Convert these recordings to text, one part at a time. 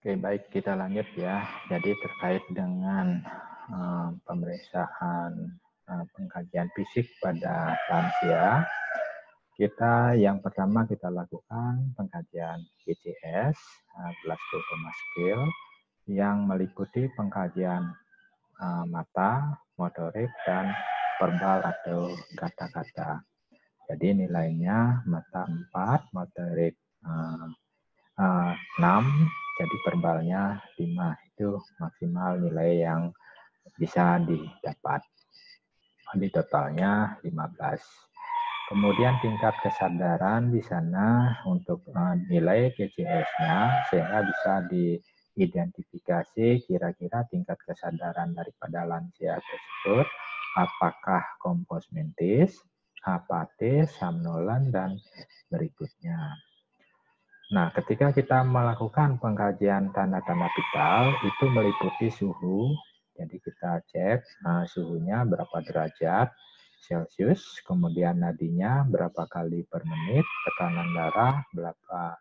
Oke, baik, kita lanjut ya. Jadi terkait dengan pemeriksaan pengkajian fisik pada lansia, yang pertama kita lakukan pengkajian GCS, Glasgow Coma Scale, yang meliputi pengkajian mata, motorik, dan verbal atau kata-kata. Jadi nilainya mata 4, motorik 6, jadi verbalnya 5. Itu maksimal nilai yang bisa didapat. Di totalnya 15. Kemudian tingkat kesadaran di sana untuk nilai GCS-nya sehingga bisa diidentifikasi kira-kira tingkat kesadaran daripada lansia tersebut apakah kompos mentis, apatis, somnolen, dan berikutnya. Nah, ketika kita melakukan pengkajian tanda-tanda vital, itu meliputi suhu. Jadi kita cek suhunya berapa derajat Celcius, kemudian nadinya berapa kali per menit, tekanan darah berapa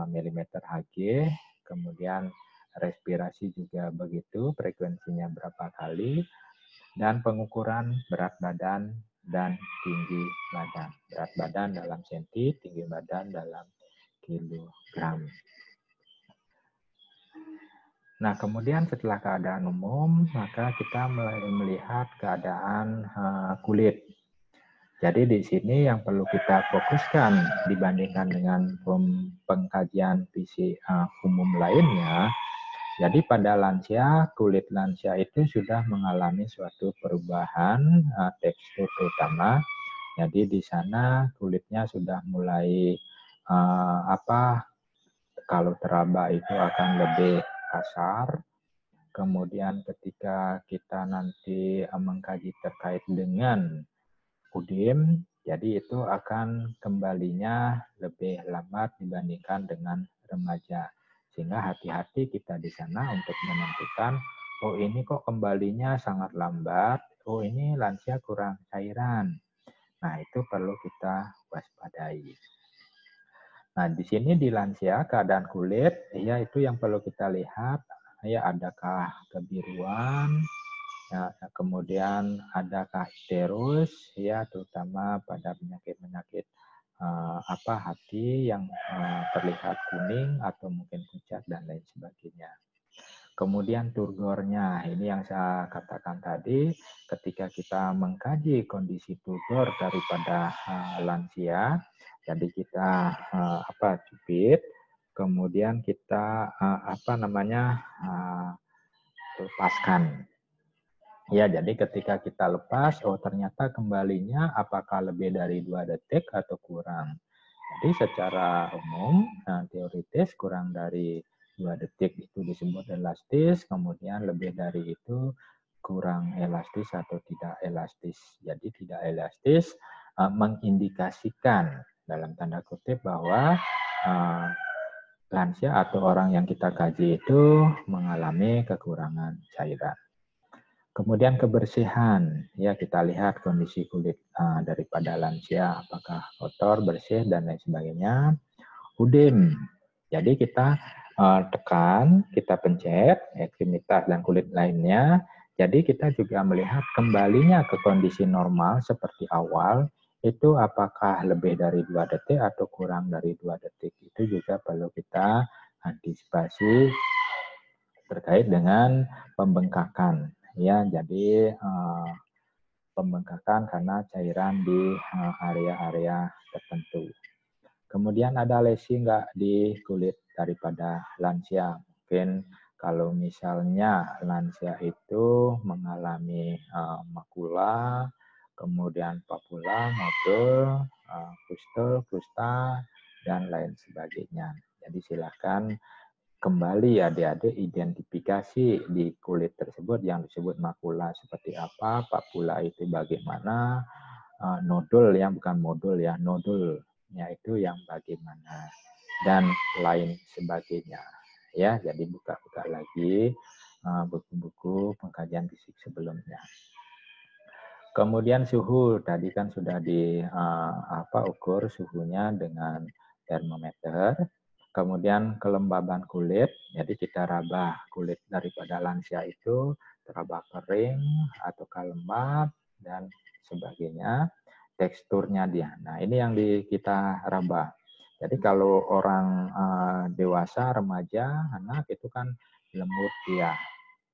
milimeter Hg, kemudian respirasi juga begitu, frekuensinya berapa kali, dan pengukuran berat badan dan tinggi badan. Berat badan dalam senti, tinggi badan dalam kilogram. Nah, kemudian setelah keadaan umum, maka kita mulai melihat keadaan kulit. Jadi di sini yang perlu kita fokuskan dibandingkan dengan pengkajian fisik umum lainnya. Jadi pada lansia, kulit lansia itu sudah mengalami suatu perubahan tekstur terutama. Jadi di sana kulitnya sudah mulai kalau teraba itu akan lebih kasar. Kemudian ketika kita nanti mengkaji terkait dengan udim, jadi itu akan kembalinya lebih lambat dibandingkan dengan remaja. Sehingga hati-hati kita di sana untuk menentukan, oh ini kok kembalinya sangat lambat, oh ini lansia kurang cairan. Nah, itu perlu kita waspadai. Nah, di sini di lansia keadaan kulit, ya itu yang perlu kita lihat, ya adakah kebiruan, ya, kemudian adakah iterus, ya terutama pada penyakit-penyakit hati yang terlihat kuning atau mungkin pucat dan lain sebagainya. Kemudian turgornya, ini yang saya katakan tadi, ketika kita mengkaji kondisi turgor daripada lansia, jadi kita cupit, kemudian kita lepaskan. Ya, jadi ketika kita lepas, oh ternyata kembalinya apakah lebih dari 2 detik atau kurang. Jadi secara umum, teoritis kurang dari 2 detik itu disebut elastis, kemudian lebih dari itu kurang elastis atau tidak elastis. Jadi tidak elastis mengindikasikan dalam tanda kutip bahwa lansia atau orang yang kita kaji itu mengalami kekurangan cairan. Kemudian kebersihan, ya kita lihat kondisi kulit daripada lansia, apakah kotor, bersih, dan lain sebagainya. Udim, jadi kita tekan, kita pencet, ekstremitas dan kulit lainnya. Jadi kita juga melihat kembalinya ke kondisi normal seperti awal, itu apakah lebih dari 2 detik atau kurang dari 2 detik. Itu juga perlu kita antisipasi terkait dengan pembengkakan. Ya, jadi pembengkakan karena cairan di area-area tertentu. Kemudian ada lesi nggak di kulit daripada lansia? Mungkin kalau misalnya lansia itu mengalami makula, kemudian papula, nodul, pustul, pusta, dan lain sebagainya. Jadi silakan kembali adik-adik identifikasi di kulit tersebut yang disebut makula seperti apa, papula itu bagaimana, nodul yang bukan modul ya, nodulnya itu yang bagaimana, dan lain sebagainya. Ya, jadi buka-buka lagi buku-buku pengkajian fisik sebelumnya. Kemudian suhu tadi kan sudah ukur suhunya dengan termometer. Kemudian kelembaban kulit, jadi kita raba kulit daripada lansia itu teraba kering atau lembab dan sebagainya. Teksturnya dia. Nah, ini yang kita raba. Jadi kalau orang dewasa, remaja, anak itu kan lembut dia.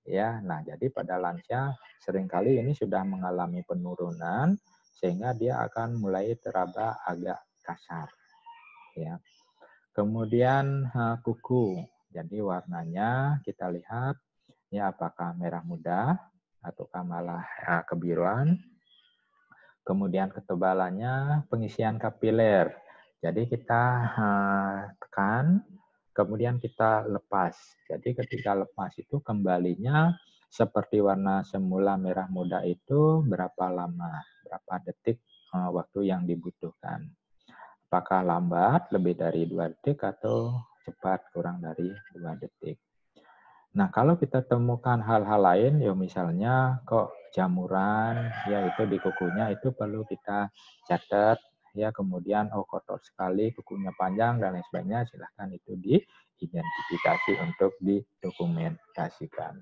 Ya, nah jadi pada lansia seringkali ini sudah mengalami penurunan sehingga dia akan mulai teraba agak kasar. Ya. Kemudian kuku. Jadi warnanya kita lihat ya apakah merah muda ataukah malah kebiruan. Kemudian ketebalannya, pengisian kapiler. Jadi kita tekan, kemudian kita lepas. Jadi ketika lepas itu kembalinya seperti warna semula merah muda itu berapa lama, berapa detik waktu yang dibutuhkan. Apakah lambat, lebih dari 2 detik, atau cepat, kurang dari 2 detik. Nah, kalau kita temukan hal-hal lain, ya misalnya kok jamuran, ya itu di kukunya itu perlu kita catat, ya kemudian kotor sekali, kukunya panjang dan lain sebagainya, silahkan itu diidentifikasi untuk didokumentasikan.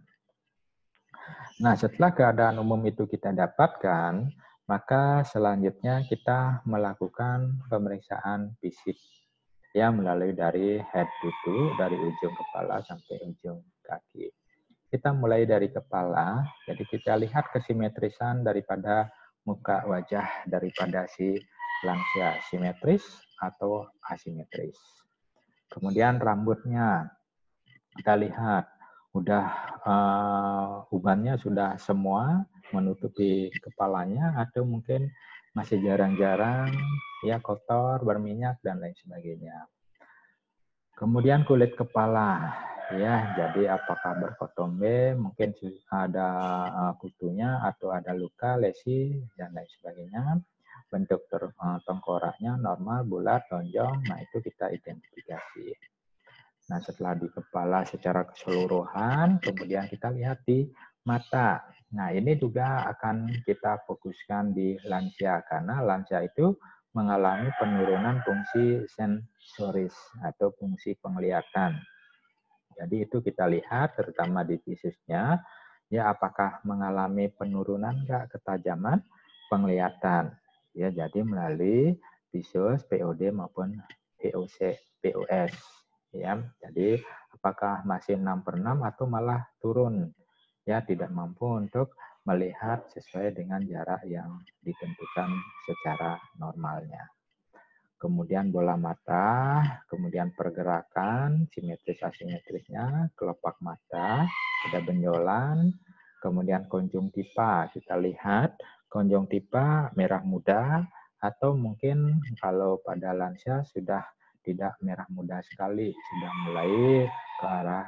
Nah, setelah keadaan umum itu kita dapatkan, maka selanjutnya kita melakukan pemeriksaan fisik ya melalui dari head to toe, dari ujung kepala sampai ujung kaki. Kita mulai dari kepala, jadi kita lihat kesimetrisan daripada muka wajah daripada si lansia, simetris atau asimetris. Kemudian rambutnya, kita lihat udah ubannya sudah semua menutupi kepalanya atau mungkin masih jarang-jarang ya kotor, berminyak dan lain sebagainya. Kemudian kulit kepala, ya, jadi apakah berkotombe, mungkin ada kutunya atau ada luka, lesi dan lain sebagainya. Bentuk tengkoraknya normal, bulat, lonjong, nah itu kita identifikasi. Nah setelah di kepala secara keseluruhan, kemudian kita lihat di mata. Nah ini juga akan kita fokuskan di lansia karena lansia itu mengalami penurunan fungsi sensoris atau fungsi penglihatan. Jadi itu kita lihat terutama di visusnya, ya apakah mengalami penurunan enggak ketajaman penglihatan. Ya jadi melalui visus, POD maupun POS. Ya, jadi apakah masih 6/6 atau malah turun? Ya tidak mampu untuk melihat sesuai dengan jarak yang ditentukan secara normalnya. Kemudian bola mata, kemudian pergerakan, simetris asimetrisnya, kelopak mata, ada benjolan, kemudian konjungtiva. Kita lihat konjungtiva merah muda atau mungkin kalau pada lansia sudah tidak merah muda sekali, sudah mulai ke arah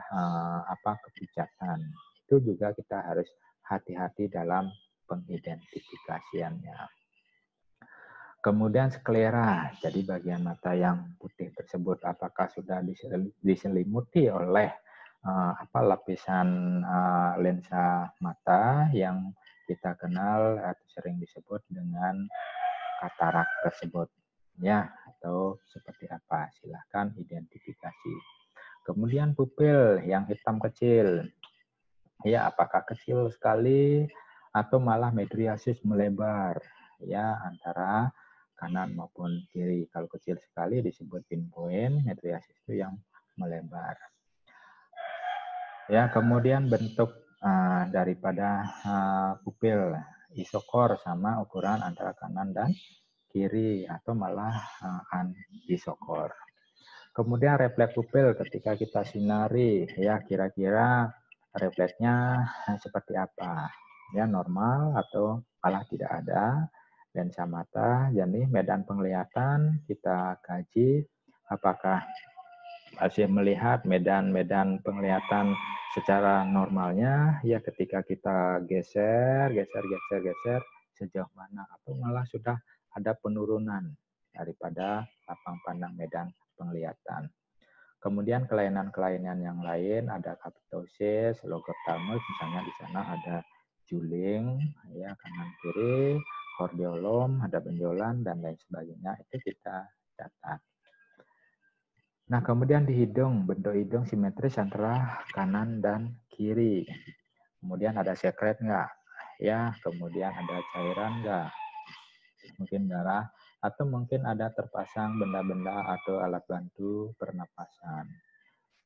kepucatan. Itu juga kita harus hati-hati dalam pengidentifikasiannya. Kemudian sklera, jadi bagian mata yang putih tersebut apakah sudah diselimuti oleh lapisan lensa mata yang kita kenal atau sering disebut dengan katarak tersebut, ya atau seperti apa? Silahkan identifikasi. Kemudian pupil yang hitam kecil, ya apakah kecil sekali atau malah medriasis melebar, ya antara kanan maupun kiri. Kalau kecil sekali disebut pinpoint, medriasis itu yang melebar. Ya, kemudian bentuk daripada pupil isokor sama ukuran antara kanan dan kiri atau malah anisokor. Kemudian refleks pupil ketika kita sinari, ya kira-kira refleksnya seperti apa? Ya normal atau malah tidak ada. Lensa mata, jadi medan penglihatan kita kaji apakah masih melihat medan-medan penglihatan secara normalnya ya ketika kita geser sejauh mana atau malah sudah ada penurunan daripada lapang pandang medan penglihatan. Kemudian kelainan-kelainan yang lain ada kapitosis, logoptalmus, misalnya di sana ada juling, ya kanan kiri, kordeolom, ada benjolan dan lain sebagainya itu kita catat. Nah, kemudian di hidung, bentuk hidung simetris antara kanan dan kiri. Kemudian ada sekret nggak? Ya, kemudian ada cairan nggak? Mungkin darah, atau mungkin ada terpasang benda-benda atau alat bantu pernapasan.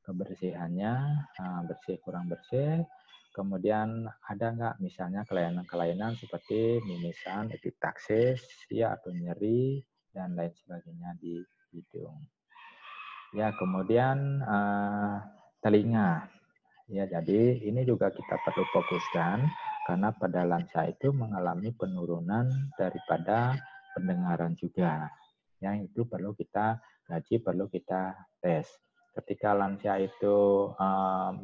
Kebersihannya, bersih kurang bersih. Kemudian ada nggak misalnya kelainan-kelainan seperti mimisan, epitaksis, ya, atau nyeri, dan lain sebagainya di hidung. Ya, kemudian telinga. Ya, jadi ini juga kita perlu fokuskan karena pada lansia itu mengalami penurunan daripada pendengaran juga. Yang itu perlu kita kaji, perlu kita tes. Ketika lansia itu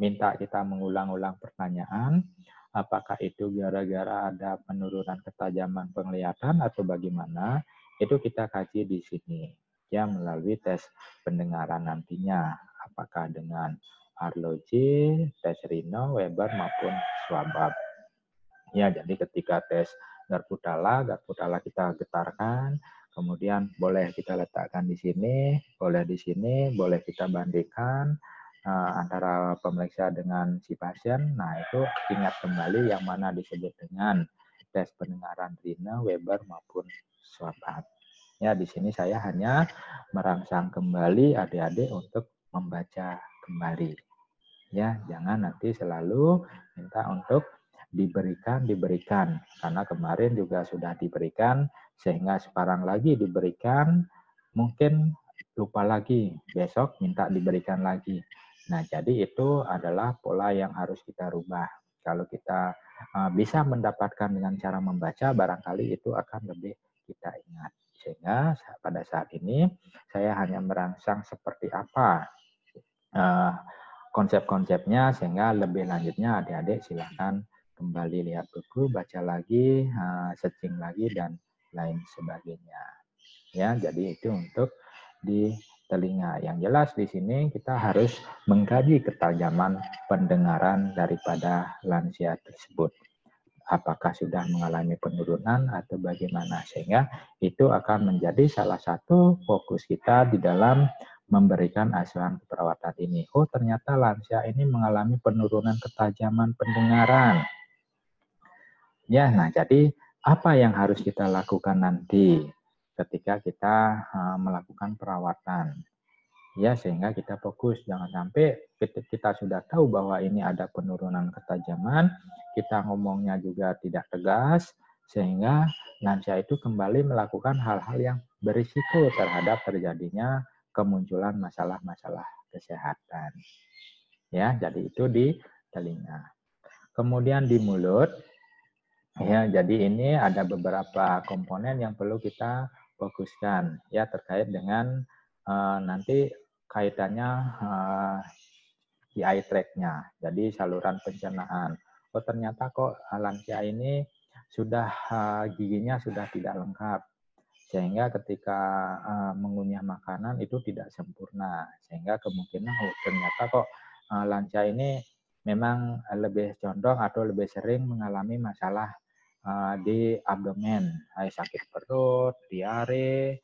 minta kita mengulang-ulang pertanyaan, apakah itu gara-gara ada penurunan ketajaman penglihatan atau bagaimana, itu kita kaji di sini. Ya, melalui tes pendengaran nantinya. Apakah dengan arloji, tes Rino, Weber, maupun Schwab. Ya, jadi ketika tes Garputala kita getarkan, kemudian boleh kita letakkan di sini, boleh kita bandingkan antara pemeriksa dengan si pasien. Nah, itu ingat kembali yang mana disebut dengan tes pendengaran Rino, Weber, maupun Schwab. Ya, di sini saya hanya merangsang kembali adik-adik untuk membaca kembali. Ya, jangan nanti selalu minta untuk diberikan, karena kemarin juga sudah diberikan, sehingga sekarang lagi diberikan, mungkin lupa lagi, besok minta diberikan lagi. Nah, jadi itu adalah pola yang harus kita rubah. Kalau kita bisa mendapatkan dengan cara membaca, barangkali itu akan lebih kita ingat. Sehingga pada saat ini saya hanya merangsang seperti apa konsep-konsepnya, sehingga lebih lanjutnya adik-adik silakan kembali lihat buku, baca lagi, searching lagi, dan lain sebagainya. Ya, jadi itu untuk di telinga. Yang jelas di sini kita harus mengkaji ketajaman pendengaran daripada lansia tersebut. Apakah sudah mengalami penurunan atau bagaimana, sehingga itu akan menjadi salah satu fokus kita di dalam memberikan asuhan keperawatan ini. Oh, ternyata lansia ini mengalami penurunan ketajaman pendengaran. Ya, nah jadi apa yang harus kita lakukan nanti ketika kita melakukan perawatan? Ya, sehingga kita fokus, jangan sampai kita sudah tahu bahwa ini ada penurunan ketajaman, kita ngomongnya juga tidak tegas, sehingga lansia itu kembali melakukan hal-hal yang berisiko terhadap terjadinya kemunculan masalah-masalah kesehatan. Ya, jadi itu di telinga. Kemudian di mulut, ya, jadi ini ada beberapa komponen yang perlu kita fokuskan, ya, terkait dengan nanti kaitannya GI tract-nya, jadi saluran pencernaan. Oh, ternyata kok lansia ini sudah giginya sudah tidak lengkap, sehingga ketika mengunyah makanan itu tidak sempurna, sehingga kemungkinan ternyata kok lansia ini memang lebih condong atau lebih sering mengalami masalah di abdomen, sakit perut, diare,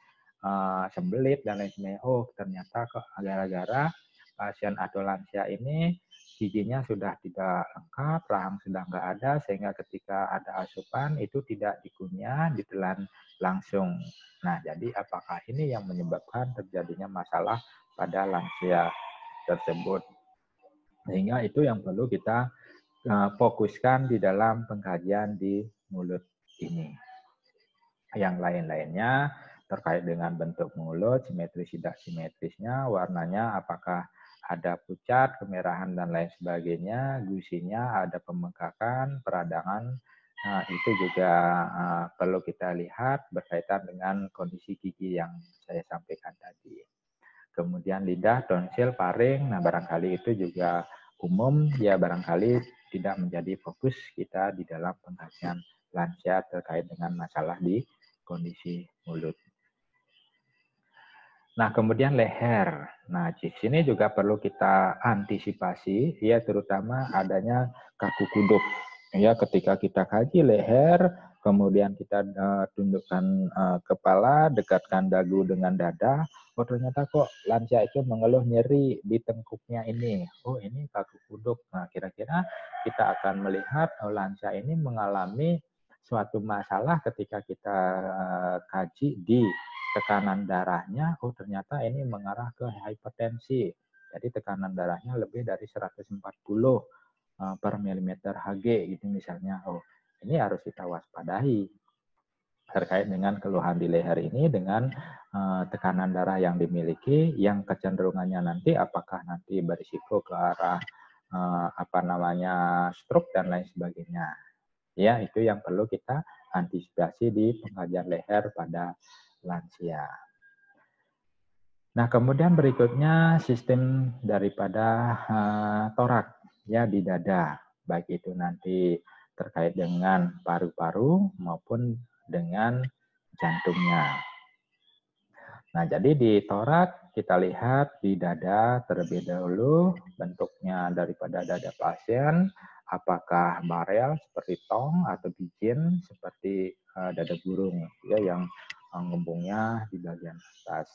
sembelit, dan lain sebagainya. Oh, ternyata kok gara-gara pasien atau lansia ini giginya sudah tidak lengkap, rahang sudah nggak ada, sehingga ketika ada asupan itu tidak dikunyah, ditelan langsung. Nah, jadi apakah ini yang menyebabkan terjadinya masalah pada lansia tersebut? Sehingga itu yang perlu kita fokuskan di dalam pengkajian di mulut ini. Yang lain-lainnya terkait dengan bentuk mulut, simetris tidak simetrisnya, warnanya apakah ada pucat, kemerahan, dan lain sebagainya, gusinya, ada pembengkakan, peradangan, itu juga perlu kita lihat berkaitan dengan kondisi gigi yang saya sampaikan tadi. Kemudian lidah, tonsil, paring, nah barangkali itu juga umum, ya barangkali tidak menjadi fokus kita di dalam pengkajian lansia terkait dengan masalah di kondisi mulut. Nah, kemudian leher. Nah, di sini juga perlu kita antisipasi, ya, terutama adanya kaku kuduk. Ya, ketika kita kaji leher, kemudian kita tundukkan kepala, dekatkan dagu dengan dada. Oh ternyata kok lansia itu mengeluh nyeri di tengkuknya ini. Oh ini kaku kuduk. Nah kira-kira kita akan melihat lansia ini mengalami suatu masalah ketika kita kaji di tekanan darahnya. Oh ternyata ini mengarah ke hipertensi. Jadi tekanan darahnya lebih dari 140 per milimeter Hg gitu misalnya. Oh ini harus kita waspadai terkait dengan keluhan di leher ini dengan tekanan darah yang dimiliki, yang kecenderungannya nanti apakah nanti berisiko ke arah stroke dan lain sebagainya. Ya, itu yang perlu kita antisipasi di pengkajian leher pada lansia. Nah, kemudian berikutnya sistem daripada torak ya di dada, baik itu nanti terkait dengan paru-paru maupun dengan jantungnya. Nah, jadi di torak kita lihat di dada terlebih dahulu bentuknya daripada dada pasien, apakah barel seperti tong atau bijin seperti dada burung ya yang ngembungnya di bagian atas.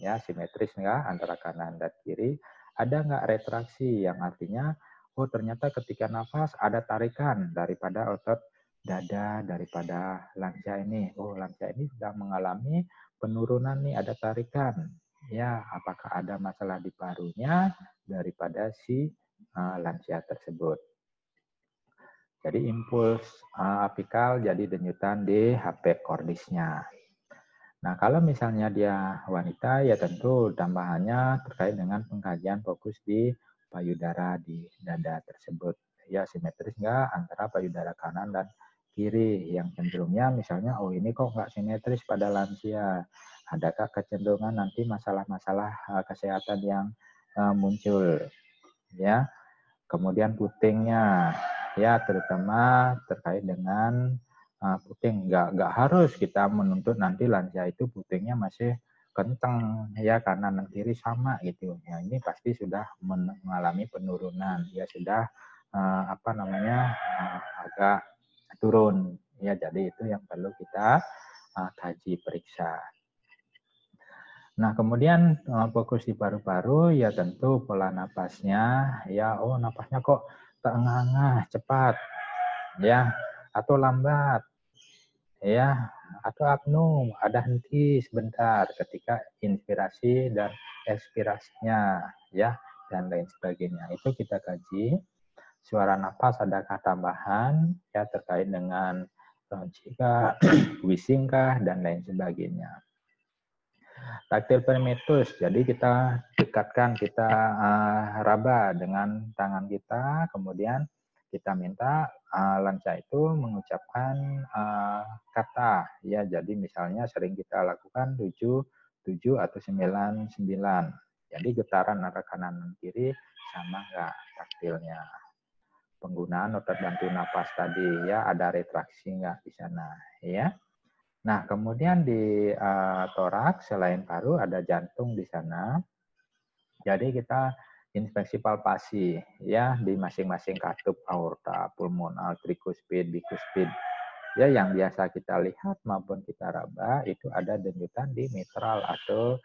Ya, simetris enggak antara kanan dan kiri. Ada enggak retraksi yang artinya oh ternyata ketika nafas ada tarikan daripada otot dada daripada lansia ini. Oh, lansia ini sedang mengalami penurunan nih, ada tarikan. Ya, apakah ada masalah di parunya daripada si lansia tersebut. Jadi impuls apikal jadi denyutan di HP kordisnya. Nah, kalau misalnya dia wanita, ya tentu tambahannya terkait dengan pengkajian fokus di payudara di dada tersebut. Ya, simetris enggak antara payudara kanan dan kiri. Yang cenderungnya misalnya, oh ini kok enggak simetris pada lansia. Adakah kecenderungan nanti masalah-masalah kesehatan yang muncul? Ya, kemudian putingnya, ya terutama terkait dengan puting, nggak harus kita menuntut nanti lansia itu putingnya masih kenceng ya kanan dan kiri sama gitu ya, ini pasti sudah mengalami penurunan ya, sudah agak turun ya, jadi itu yang perlu kita kaji periksa. Nah kemudian fokus di paru-paru ya tentu pola napasnya ya, oh napasnya kok terengah-engah cepat ya atau lambat ya, atau apnu, ada henti sebentar ketika inspirasi dan ekspirasinya ya, dan lain sebagainya. Itu kita kaji. Suara nafas adakah tambahan ya terkait dengan ronjikah, wisingkah, dan lain sebagainya. Taktil perimetus, jadi kita dekatkan, kita raba dengan tangan kita, kemudian kita minta lansia itu mengucapkan kata ya, jadi misalnya sering kita lakukan 7 atau 9 9. Jadi getaran antara kanan dan kiri sama enggak taktilnya. Penggunaan otot bantu napas tadi ya, ada retraksi enggak di sana ya. Nah, kemudian di toraks selain paru ada jantung di sana. Jadi kita inspeksi palpasi ya di masing-masing katup aorta, pulmonal, trikuspid, bikuspid. Ya yang biasa kita lihat maupun kita raba itu ada denyutan di mitral atau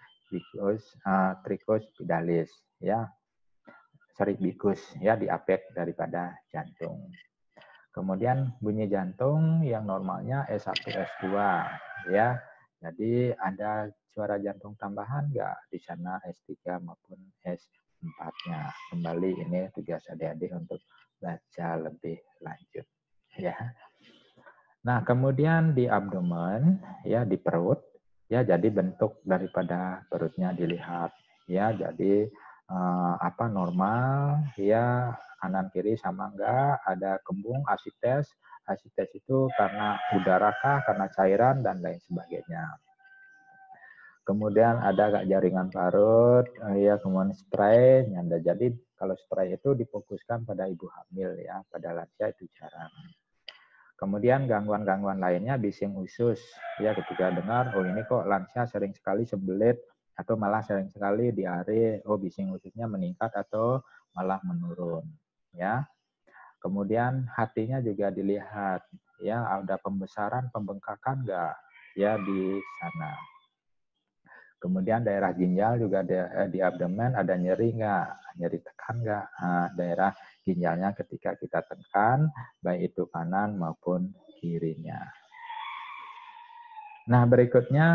tricuspidalis ya. Sorry, bikus ya di apek daripada jantung. Kemudian bunyi jantung yang normalnya S1, S2 ya. Jadi ada suara jantung tambahan enggak di sana S3 maupun S4-nya. Kembali ini tugas adik-adik untuk baca lebih lanjut ya. Nah, kemudian di abdomen ya, di perut ya, jadi bentuk daripada perutnya dilihat ya. Jadi normal ya, kanan kiri sama enggak, ada kembung, asites itu karena udara kah, karena cairan dan lain sebagainya. Kemudian ada enggak jaringan parut ya, kemudian spray nyanda. Jadi kalau spray itu difokuskan pada ibu hamil ya, pada lansia itu jarang. Kemudian gangguan-gangguan lainnya bising usus ya, ketika dengar oh ini kok lansia sering sekali sembelit atau malah sering sekali diare, oh bising ususnya meningkat atau malah menurun ya. Kemudian hatinya juga dilihat Ya, ada pembesaran, pembengkakan nggak? Ya, di sana. Kemudian daerah ginjal juga di abdomen ada nyeri nggak? Nyeri tekan nggak? Nah, daerah ginjalnya ketika kita tekan, baik itu kanan maupun kirinya. Nah, berikutnya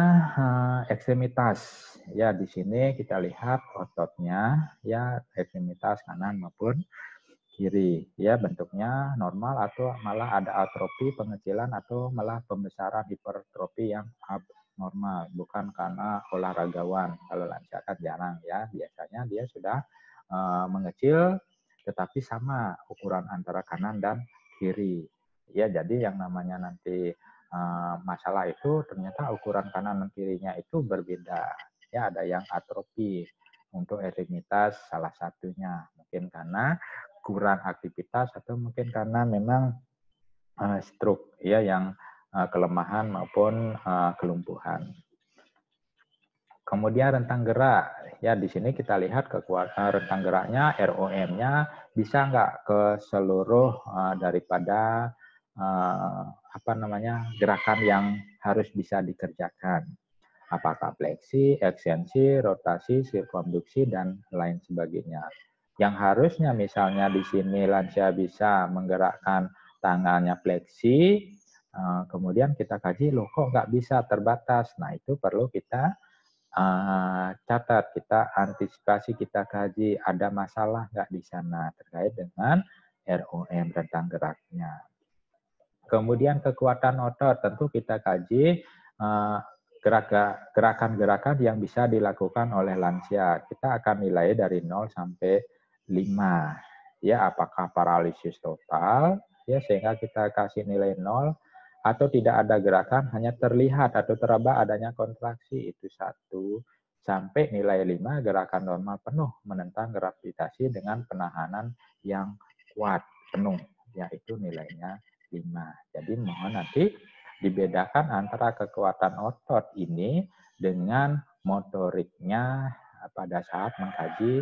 ekstremitas. Ya, di sini kita lihat ototnya, ya ekstremitas kanan maupun kiri. Ya, bentuknya normal atau malah ada atrofi, pengecilan atau malah pembesaran hipertrofi yang abnormal, bukan karena olahragawan. Kalau lansia kan jarang ya, biasanya dia sudah mengecil tetapi sama ukuran antara kanan dan kiri. Ya, jadi yang namanya nanti masalah itu ternyata ukuran kanan dan kirinya itu berbeda. Ya, ada yang atrofi untuk ekstremitas salah satunya. Mungkin karena kurang aktivitas atau mungkin karena memang stroke ya yang kelemahan maupun kelumpuhan. Kemudian rentang gerak, ya di sini kita lihat kekuatan rentang geraknya, ROM-nya bisa nggak ke seluruh daripada gerakan yang harus bisa dikerjakan. Apakah fleksi, ekstensi, rotasi, sirkumduksi, dan lain sebagainya. Yang harusnya misalnya di sini lansia bisa menggerakkan tangannya fleksi, kemudian kita kaji, loh kok nggak bisa, terbatas. Nah itu perlu kita catat, kita antisipasi, kita kaji ada masalah nggak di sana terkait dengan ROM rentang geraknya. Kemudian kekuatan otot tentu kita kaji gerakan-gerakan yang bisa dilakukan oleh lansia. Kita akan nilai dari 0 sampai 5. Ya, apakah paralisis total ya sehingga kita kasih nilai 0 atau tidak ada gerakan, hanya terlihat atau teraba adanya kontraksi, itu 1 sampai nilai 5 gerakan normal penuh menentang gravitasi dengan penahanan yang kuat penuh, yaitu nilainya 5. Jadi mohon nanti dibedakan antara kekuatan otot ini dengan motoriknya pada saat mengkaji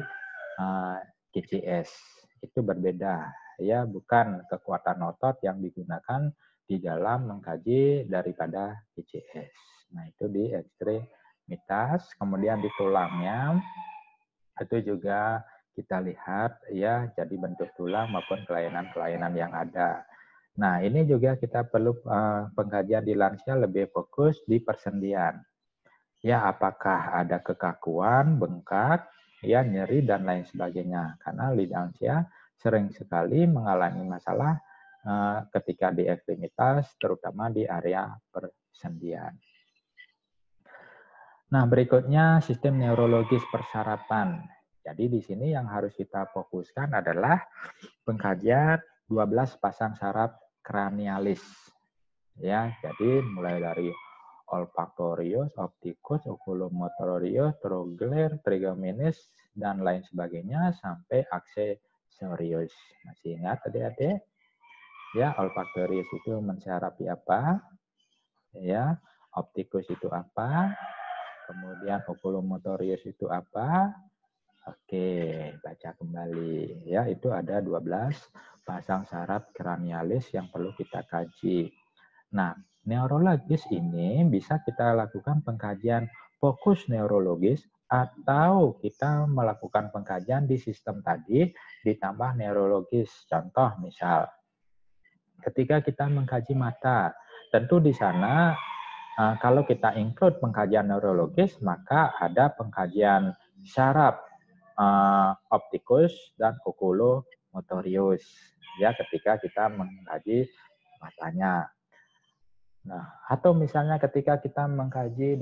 GCS. Itu berbeda ya, bukan kekuatan otot yang digunakan di dalam mengkaji daripada GCS. Nah, itu di ekstremitas, kemudian di tulangnya itu juga kita lihat ya, jadi bentuk tulang maupun kelainan-kelainan yang ada. Nah, ini juga kita perlu pengkajian di lansia lebih fokus di persendian. Ya, apakah ada kekakuan, bengkak, ya nyeri dan lain sebagainya. Karena lansia sering sekali mengalami masalah ketika di ekstremitas, terutama di area persendian. Nah, berikutnya sistem neurologis persarapan. Jadi di sini yang harus kita fokuskan adalah pengkajian 12 pasang saraf kranialis. Ya, jadi mulai dari olfaktorius, optikus, oculomotorius, trogler, trigeminus, dan lain sebagainya sampai aksesorius. Masih ingat adik-adik? Ya, olfaktorius itu mensarapi apa? Ya, optikus itu apa? Kemudian oculomotorius itu apa? Oke, baca kembali. Ya, itu ada 12 pasang saraf kranialis yang perlu kita kaji. Nah, neurologis ini bisa kita lakukan pengkajian fokus neurologis atau kita melakukan pengkajian di sistem tadi ditambah neurologis. Contoh misal, ketika kita mengkaji mata, tentu di sana kalau kita include pengkajian neurologis, maka ada pengkajian saraf optikus dan oculomotorius ya ketika kita mengkaji matanya. Nah, atau misalnya ketika kita mengkaji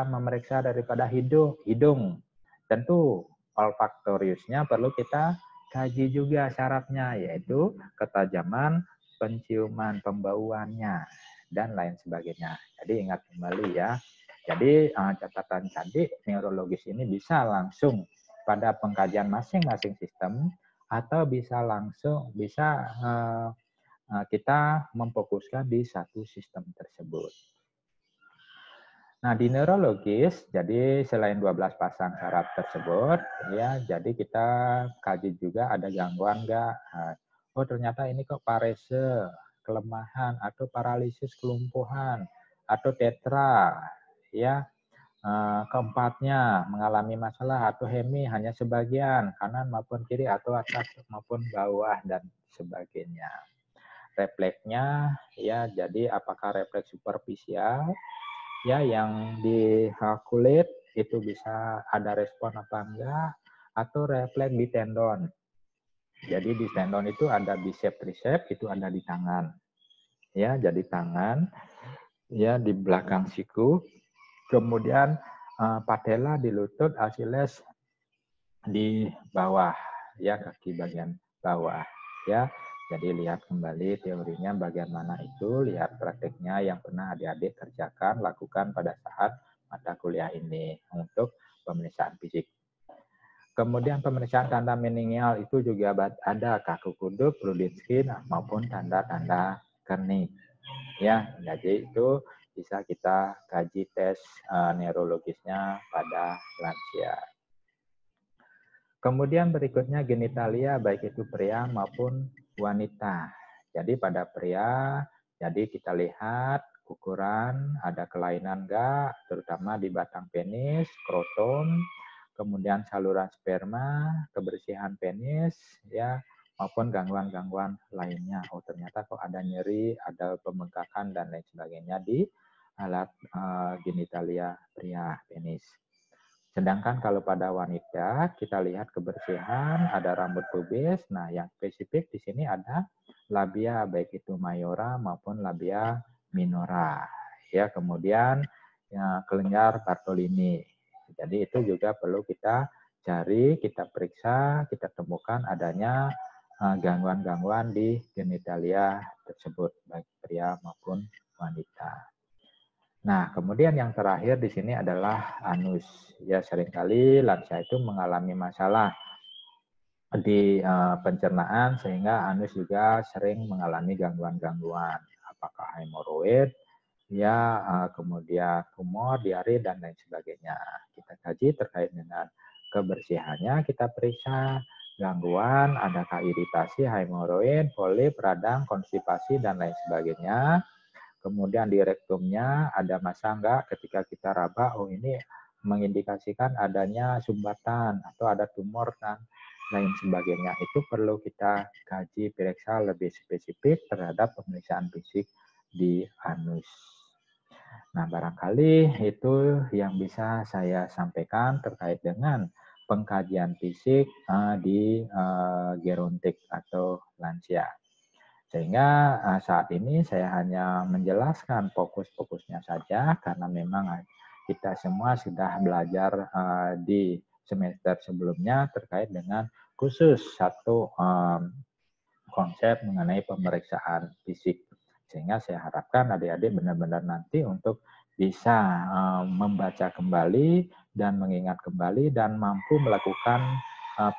memeriksa daripada hidung, tentu olfaktoriusnya perlu kita kaji juga syaratnya, yaitu ketajaman penciuman, pembauannya, dan lain sebagainya. Jadi ingat kembali ya. Jadi catatan tadi neurologis ini bisa langsung pada pengkajian masing-masing sistem atau bisa langsung kita memfokuskan di satu sistem tersebut. Nah, di neurologis, jadi selain 12 pasang saraf tersebut, ya, jadi kita kaji juga ada gangguan nggak. Oh, ternyata ini kok parese, kelemahan, atau paralisis kelumpuhan, atau tetra, ya. Keempatnya mengalami masalah atau hemi hanya sebagian, kanan maupun kiri atau atas maupun bawah dan sebagainya. Refleksnya ya, jadi apakah refleks superficial ya yang di kulit itu bisa ada respon apa enggak, atau refleks di tendon. Jadi di tendon itu ada bicep tricep, itu ada di tangan. Ya, jadi tangan ya di belakang siku. Kemudian patella di lutut, Achilles di bawah, ya kaki bagian bawah, ya. Jadi lihat kembali teorinya bagaimana itu, lihat prakteknya yang pernah adik-adik kerjakan, lakukan pada saat mata kuliah ini untuk pemeriksaan fisik. Kemudian pemeriksaan tanda meningeal itu juga ada kaku kuduk, Rudinsky maupun tanda-tanda kening. Ya, jadi itu bisa kita kaji tes neurologisnya pada lansia. Kemudian berikutnya genitalia, baik itu pria maupun wanita. Jadi pada pria, jadi kita lihat ukuran, ada kelainan enggak, terutama di batang penis, skrotum, kemudian saluran sperma, kebersihan penis, ya, maupun gangguan-gangguan lainnya. Oh, ternyata kok ada nyeri, ada pembengkakan dan lain sebagainya di alat genitalia pria, penis. Sedangkan kalau pada wanita kita lihat kebersihan, ada rambut pubis. Nah, yang spesifik di sini ada labia, baik itu mayora maupun labia minora. Ya, kemudian ya, kelenjar Bartolini. Jadi itu juga perlu kita cari, kita periksa, kita temukan adanya gangguan-gangguan di genitalia tersebut, baik pria maupun wanita. Nah, kemudian yang terakhir di sini adalah anus. Ya, seringkali lansia itu mengalami masalah di pencernaan sehingga anus juga sering mengalami gangguan-gangguan. Apakah hemoroid, ya, kemudian tumor, diare, dan lain sebagainya. Kita kaji terkait dengan kebersihannya, kita periksa gangguan, adakah iritasi, hemoroid, polip, radang, konstipasi, dan lain sebagainya. Kemudian di rektumnya ada masa enggak ketika kita raba, oh ini mengindikasikan adanya sumbatan atau ada tumor dan lain sebagainya. Itu perlu kita kaji periksa lebih spesifik terhadap pemeriksaan fisik di anus. Nah, barangkali itu yang bisa saya sampaikan terkait dengan pengkajian fisik di gerontik atau lansia. Sehingga saat ini saya hanya menjelaskan fokus-fokusnya saja karena memang kita semua sudah belajar di semester sebelumnya terkait dengan khusus satu konsep mengenai pemeriksaan fisik. Sehingga saya harapkan adik-adik benar-benar nanti untuk bisa membaca kembali dan mengingat kembali dan mampu melakukan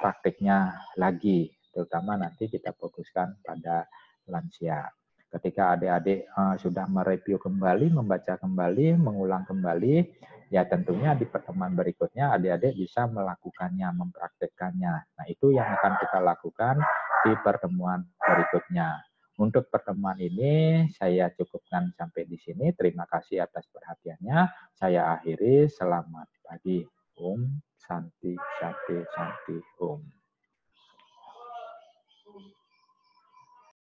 praktiknya lagi. Terutama nanti kita fokuskan pada lansia. Ketika adik-adik sudah mereview kembali, membaca kembali, mengulang kembali, ya tentunya di pertemuan berikutnya adik-adik bisa melakukannya, mempraktekkannya. Nah, itu yang akan kita lakukan di pertemuan berikutnya. Untuk pertemuan ini saya cukupkan sampai di sini. Terima kasih atas perhatiannya. Saya akhiri. Selamat pagi. Om Santi Santi Santi Om.